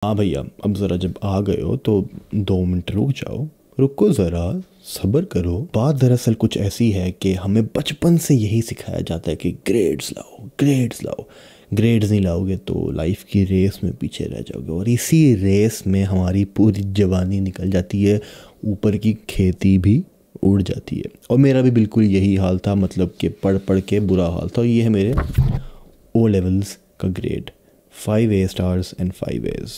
हाँ भैया, अब ज़रा जब आ गए हो तो 2 मिनट रुक जाओ। रुको ज़रा, सब्र करो। बात दरअसल कुछ ऐसी है कि हमें बचपन से यही सिखाया जाता है कि ग्रेड्स लाओ, ग्रेड्स लाओ। ग्रेड्स नहीं लाओगे तो लाइफ की रेस में पीछे रह जाओगे, और इसी रेस में हमारी पूरी जवानी निकल जाती है, ऊपर की खेती भी उड़ जाती है। और मेरा भी बिल्कुल यही हाल था, मतलब कि पढ़ पढ़ के बुरा हाल था। और ये है मेरे ओ लेवल्स का grade, 5 A stars and 5 A's।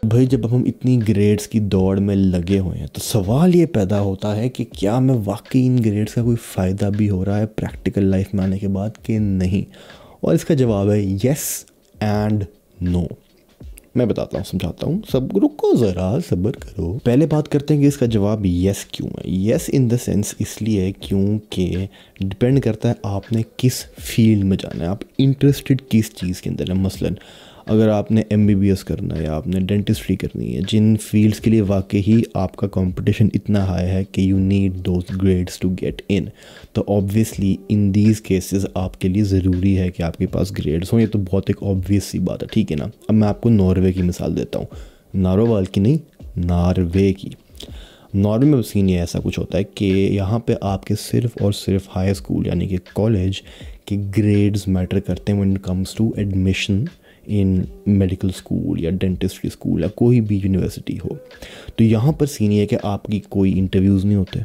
भाई जब हम इतनी ग्रेड्स की दौड़ में लगे हुए हैं तो सवाल ये पैदा होता है कि क्या मैं वाकई इन ग्रेड्स का कोई फ़ायदा भी हो रहा है प्रैक्टिकल लाइफ में आने के बाद कि नहीं। और इसका जवाब है येस एंड नो। मैं बताता हूँ, समझाता हूँ, सब रुको ज़रा, सब्र करो। पहले बात करते हैं कि इसका जवाब येस क्यों है। येस इन द सेंस इसलिए क्योंकि डिपेंड करता है आपने किस फील्ड में जाना है, आप इंटरेस्टेड किस चीज़ के अंदर है। मसलन अगर आपने MBBS करना है या आपने डेंटिस्ट्री करनी है, जिन फील्ड्स के लिए वाकई ही आपका कंपटीशन इतना हाई है कि you need those grades to get in, तो ऑब्वियसली इन दीज केसेस आपके लिए ज़रूरी है कि आपके पास ग्रेड्स हों। ये तो बहुत एक ऑब्वियस सी बात है, ठीक है ना। अब मैं आपको नॉर्वे की मिसाल देता हूँ, नारोवाल की नहीं, नॉर्वे की। नॉर्वे में सीन ये ऐसा कुछ होता है कि यहाँ पे आपके सिर्फ और सिर्फ हाई स्कूल यानी कि कॉलेज के ग्रेड्स मैटर करते हैं when it comes to admission in medical school या डेंटिस्ट्री स्कूल या कोई भी यूनिवर्सिटी हो। तो यहाँ पर सीन ये है कि आपकी कोई इंटरव्यूज़ नहीं होते,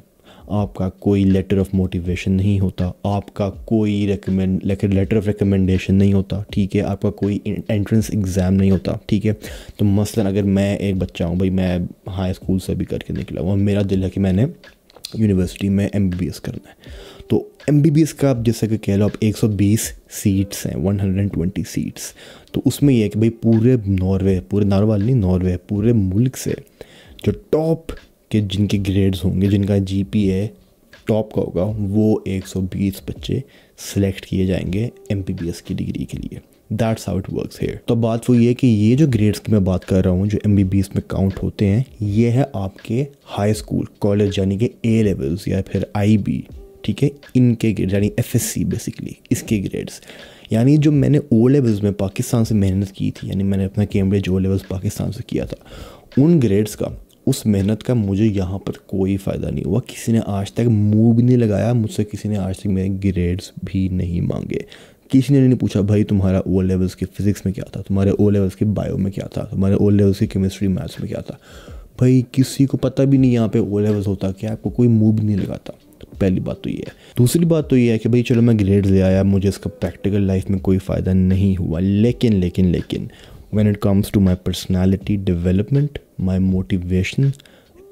आपका कोई लेटर ऑफ मोटिवेशन नहीं होता, आपका कोई लेटर ऑफ रिकमेंडेशन नहीं होता, ठीक है, आपका कोई एंट्रेंस एग्ज़ाम नहीं होता, ठीक है। तो मसलन अगर मैं एक बच्चा हूँ भाई, मैं हाई स्कूल से भी करके निकला हूँ और मेरा दिल है कि मैंने यूनिवर्सिटी में MBBS करना है, तो MBBS का आप जैसे कि कह लो आप 120 सीट्स हैं, 120 सीट्स। तो उसमें यह है कि भाई पूरे नॉर्वे नहीं, नॉर्वे पूरे मुल्क से जो टॉप के जिनके ग्रेड्स होंगे, जिनका GPA टॉप का होगा, वो 120 बच्चे सेलेक्ट किए जाएंगे MBBS की डिग्री के लिए। That's how it works here. तो बात वो ये कि ये जो ग्रेड्स की मैं बात कर रहा हूँ जो MBBS में काउंट होते हैं, ये है आपके हाई स्कूल कॉलेज यानी कि A लेवल्स या फिर IB, ठीक है, इनके ग्रेड यानी FSC बेसिकली इसके ग्रेड्स। यानी जो मैंने O लेवल्स में पाकिस्तान से मेहनत की थी, यानी मैंने अपना कैम्ब्रिज O लेवल्स पाकिस्तान से किया था, उन ग्रेड्स का, उस मेहनत का मुझे यहाँ पर कोई फ़ायदा नहीं हुआ। किसी ने आज तक मुंह भी नहीं लगाया मुझसे, किसी ने आज तक मेरे ग्रेड्स भी नहीं मांगे। किसी ने नहीं पूछा भाई तुम्हारा O लेवल्स के फिज़िक्स में क्या था, तुम्हारे O लेवल्स के बायो में क्या था, तुम्हारे O लेवल्स की केमिस्ट्री मैथ्स में क्या था। भाई किसी को पता भी नहीं यहाँ पे O लेवल्स होता क्या, आपको कोई मुंह भी नहीं लगाता। पहली बात तो ये है। दूसरी बात तो ये है कि भाई चलो मैं ग्रेड्स ले आया, मुझे इसका प्रैक्टिकल लाइफ में कोई फ़ायदा नहीं हुआ, लेकिन when it comes to my personality development, my motivation,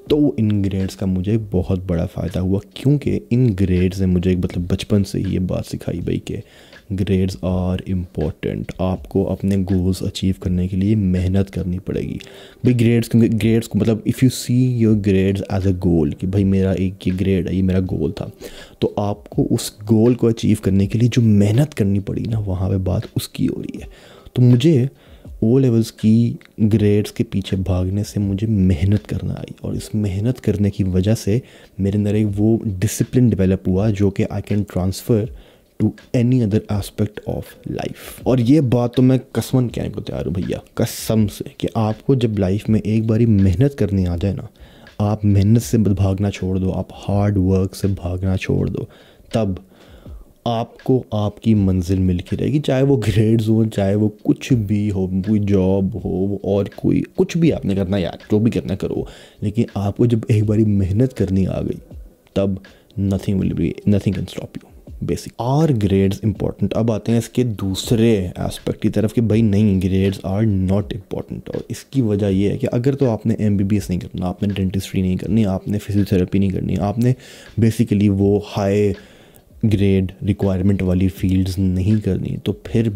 तो इन ग्रेड्स का मुझे बहुत बड़ा फ़ायदा हुआ। क्योंकि इन ग्रेड्स ने मुझे मतलब बचपन से ही ये बात सिखाई भाई कि ग्रेड्स आर इम्पोर्टेंट। आपको अपने गोल्स अचीव करने के लिए मेहनत करनी पड़ेगी भाई। ग्रेड्स, क्योंकि ग्रेड्स को मतलब if you see your grades as a goal कि भाई मेरा एक ये ग्रेड है, ये मेरा गोल था, तो आपको उस गोल को अचीव करने के लिए जो मेहनत करनी पड़ी ना, वहाँ पे बात उसकी हो रही है। तो मुझे O लेवल्स की ग्रेड्स के पीछे भागने से मुझे मेहनत करना आई, और इस मेहनत करने की वजह से मेरे अंदर एक वो डिसिप्लिन डेवलप हुआ जो कि I can transfer to any other aspect of life. और ये बात तो मैं कसमन कहने को तैयार हूँ भैया, कसम से, कि आपको जब लाइफ में एक बारी मेहनत करनी आ जाए ना, आप मेहनत से भागना छोड़ दो, आप हार्ड वर्क से भागना छोड़ दो, तब आपको आपकी मंजिल मिल के रहेगी। चाहे वो ग्रेड्स हो, चाहे वो कुछ भी हो, कोई जॉब हो और कोई कुछ भी आपने करना, यार जो भी करना करो, लेकिन आपको जब एक बारी मेहनत करनी आ गई तब nothing can stop you basic. Are grades important. अब आते हैं इसके दूसरे एस्पेक्ट की तरफ कि भाई नहीं, ग्रेड्स आर नॉट इम्पॉर्टेंट। और इसकी वजह ये है कि अगर तो आपने MBBS नहीं करना, आपने डेंटिस्ट्री नहीं करनी, आपने फिजियोथेरेपी नहीं करनी, आपने बेसिकली वो हाई ग्रेड रिक्वायरमेंट वाली फील्ड्स नहीं करनी, तो फिर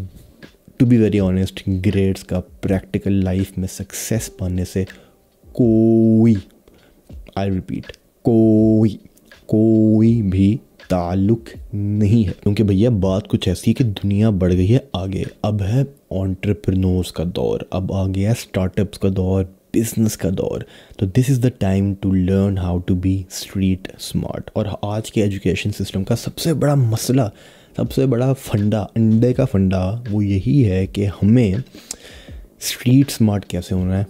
to be very honest grades का प्रैक्टिकल लाइफ में सक्सेस पाने से कोई, आई रिपीट, कोई भी ताल्लुक नहीं है। क्योंकि भैया बात कुछ ऐसी है कि दुनिया बढ़ गई है आगे। अब है एंटरप्रेन्योर्स का दौर, अब आ गया स्टार्टअप्स का दौर, बिजनेस का दौर। तो this is the time to learn how to be street smart. और आज के एजुकेशन सिस्टम का सबसे बड़ा मसला सबसे बड़ा फंडा, अंडे का फंडा वो यही है कि हमें स्ट्रीट स्मार्ट कैसे होना है,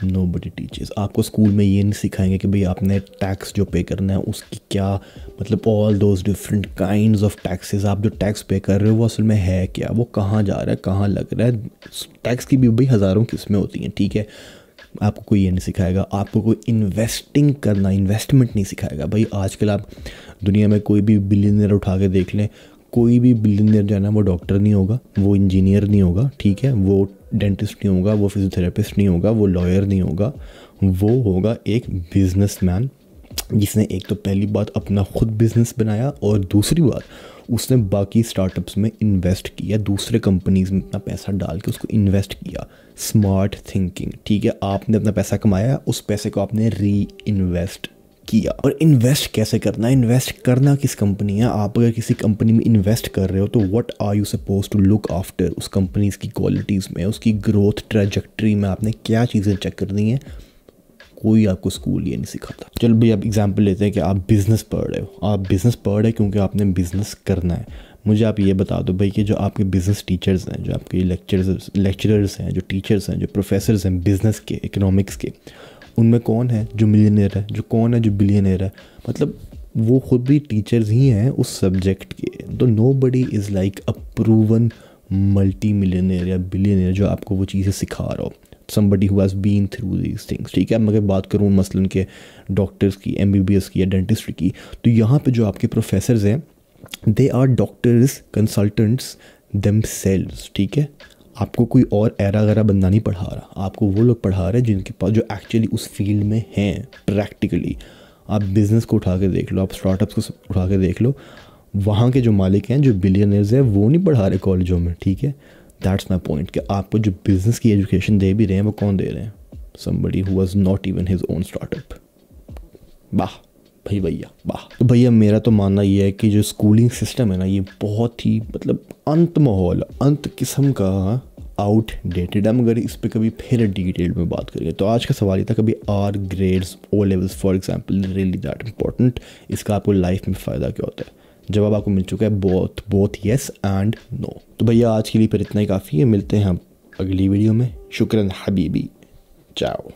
नोबडी टीचर्स। आपको स्कूल में ये नहीं सिखाएंगे कि भाई आपने टैक्स जो पे करना है उसकी क्या मतलब all those different kinds of taxes, आप जो टैक्स पे कर रहे हो वो असल में है क्या, वो कहाँ जा रहा है, कहाँ लग रहा है। टैक्स की भी भाई हज़ारों किस्में होती हैं, ठीक है। आपको कोई ये नहीं सिखाएगा, आपको कोई इन्वेस्टिंग करना, इन्वेस्टमेंट नहीं सिखाएगा। भाई आजकल आप दुनिया में कोई भी बिलियनियर उठा के देख लें, कोई भी बिलियनियर जो है ना वो डॉक्टर नहीं होगा, वो इंजीनियर नहीं होगा, ठीक है, वो डेंटिस्ट नहीं होगा, वो फिजियोथेरेपिस्ट नहीं होगा, वो लॉयर नहीं होगा, वो होगा एक बिजनेसमैन जिसने एक तो पहली बात अपना खुद बिजनेस बनाया और दूसरी बात उसने बाकी स्टार्टअप्स में इन्वेस्ट किया, दूसरे कंपनीज में अपना पैसा डाल के उसको इन्वेस्ट किया। स्मार्ट थिंकिंग, ठीक है। आपने अपना पैसा कमाया, उस पैसे को आपने री इन्वेस्ट किया। और इन्वेस्ट कैसे करना है, इन्वेस्ट करना किस कंपनी है। आप अगर किसी कंपनी में इन्वेस्ट कर रहे हो तो what are you suppose to look after, उस कंपनीज की क्वालिटीज़ में, उसकी ग्रोथ ट्रेजेक्ट्री में आपने क्या चीज़ें चेक करनी है, कोई आपको स्कूल ये नहीं सिखाता। चलो भाई आप एग्जांपल लेते हैं कि आप बिज़नेस पढ़ रहे हो, आप बिज़नेस पढ़ रहे हो क्योंकि आपने बिज़नेस करना है। मुझे आप ये बता दो भाई कि जो आपके बिज़नेस टीचर्स हैं, जो आपके लेक्चरर्स हैं, जो टीचर्स हैं, जो प्रोफेसर्स हैं बिज़नेस के, इकोनॉमिक्स के, उनमें कौन है जो मिलियनेयर है, जो कौन है जो बिलियनेयर है। मतलब वो खुद भी टीचर्स ही हैं उस सब्जेक्ट के। तो nobody is like a proven multi millionaire या बिलियनेयर जो आपको वो चीज़ें सिखा रहा हो, somebody who has been through these things, ठीक है। मैं अगर बात करूँ मसलन के डॉक्टर्स की, MBBS की या डेंटिस्ट्री की, तो यहाँ पे जो आपके प्रोफेसर्स हैं they are doctors consultants themselves, ठीक है। आपको कोई और एरा गरा बंदा नहीं पढ़ा रहा, आपको वो लोग पढ़ा रहे हैं जिनके पास, जो एक्चुअली उस फील्ड में हैं प्रैक्टिकली। आप बिज़नेस को उठा के देख लो, आप स्टार्टअप्स को उठा के देख लो, वहाँ के जो मालिक हैं, जो बिलियनर्स हैं, वो नहीं पढ़ा रहे कॉलेजों में, ठीक है। दैट्स माई पॉइंट कि आपको जो बिज़नेस की एजुकेशन दे भी रहे हैं वो कौन दे रहे हैं, somebody who was not even his own startup। वाह भाई भैया वाह। तो भैया मेरा तो मानना ये है कि जो स्कूलिंग सिस्टम है ना, ये बहुत ही मतलब अंत माहौल, अंत किस्म का आउटडेटेड है। मगर इस पर कभी फिर डिटेल में बात करेंगे। तो आज का सवाल ये था, कभी are grades, O levels for example really that important, इसका आपको लाइफ में फ़ायदा क्या होता है। जवाब आपको मिल चुका है, बोथ येस एंड नो। तो भैया आज के लिए फिर इतना ही काफ़ी है, मिलते हैं हम अगली वीडियो में। शुक्रन हबीबी, चाओ।